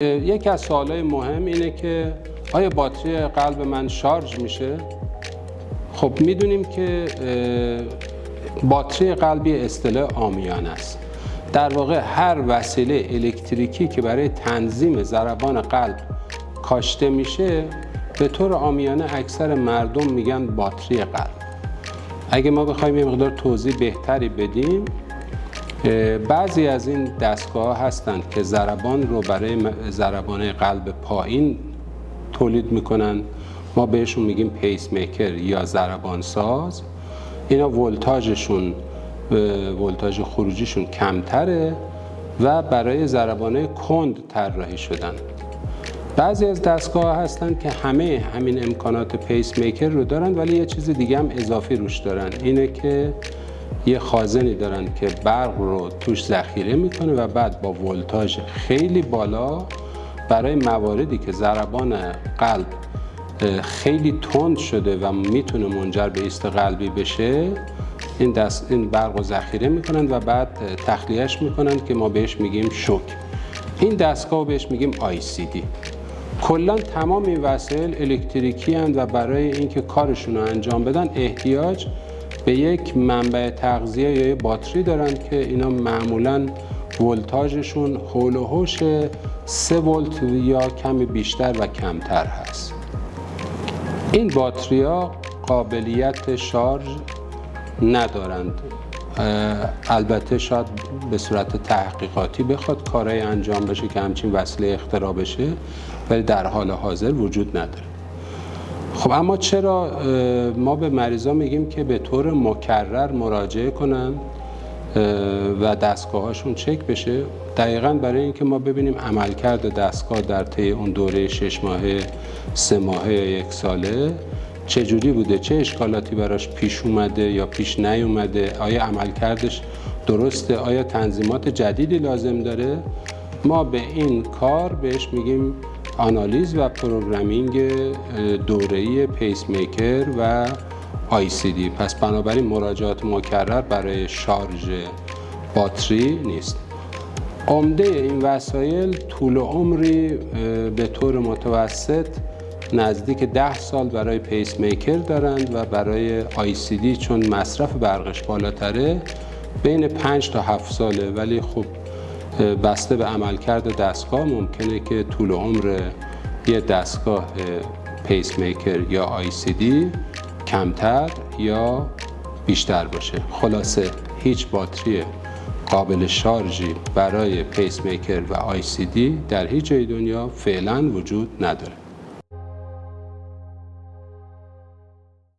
یکی از سوالای مهم اینه که آیا باتری قلب من شارژ میشه؟ خب میدونیم که باتری قلبی اصطلاح عامیانه است. در واقع هر وسیله الکتریکی که برای تنظیم ضربان قلب کاشته میشه به طور عامیانه اکثر مردم میگن باتری قلب. اگه ما بخوایم یه مقدار توضیح بهتری بدیم، بعضی از این دستگاه هستند که ضربان رو برای ضربان قلب پایین تولید میکنن. ما بهشون میگیم پیس میکر یا ضربان ساز. اینا ولتاژشون ولتاژ خروجیشون کمتره و برای ضربان کند طراحی شدن. بعضی از دستگاه هستند که همین امکانات پیس میکر رو دارن ولی یه چیز دیگه هم اضافی روش دارن. اینه که یه خازنی دارن که برق رو توش ذخیره میکنه و بعد با ولتاژ خیلی بالا برای مواردی که ضربان قلب خیلی تند شده و میتونه منجر به ایست قلبی بشه، این برق رو ذخیره میکنن و بعد تخلیهش میکنن که ما بهش میگیم شوک. این دستگاه بهش میگیم ICD. کلا تمام این وسایل الکتریکی هستند و برای اینکه کارشون رو انجام بدن احتیاج به یک منبع تغذیه یا باتری دارن که اینا معمولاً ولتاژشون حول و حوش 3 ولت یا کمی بیشتر و کمتر هست. این باتری‌ها قابلیت شارژ ندارند. البته شاید به صورت تحقیقاتی بخواد کارهای انجام بشه که همچین وسیله اختراع بشه، ولی در حال حاضر وجود نداره. خب اما چرا ما به مریضا میگیم که به طور مکرر مراجعه کنن و دستگاهاشون چک بشه؟ دقیقاً برای اینکه ما ببینیم عملکرد دستگاه در طی اون دوره 6 ماهه، 3 ماهه یا 1 ساله چجوری بوده، چه اشکالاتی براش پیش اومده یا پیش نیومده، آیا عملکردش درسته، آیا تنظیمات جدیدی لازم داره. ما به این کار بهش میگیم آنالیز و پروگرامینگ دوره‌ای پیس میکر و ICD. پس بنابراین مراجعات مکرر برای شارژ باتری نیست. عمده این وسایل طول عمری به طور متوسط نزدیک 10 سال برای پیس میکر دارند و برای ICD چون مصرف برقش بالاتره بین 5 تا 7 ساله، ولی خب بسته به عملکرد دستگاه ممکنه که طول عمر یه دستگاه پیس میکر یا ICD کمتر یا بیشتر باشه. خلاصه هیچ باتری قابل شارژی برای پیس میکر و ICD در هیچ جای دنیا فعلا وجود نداره.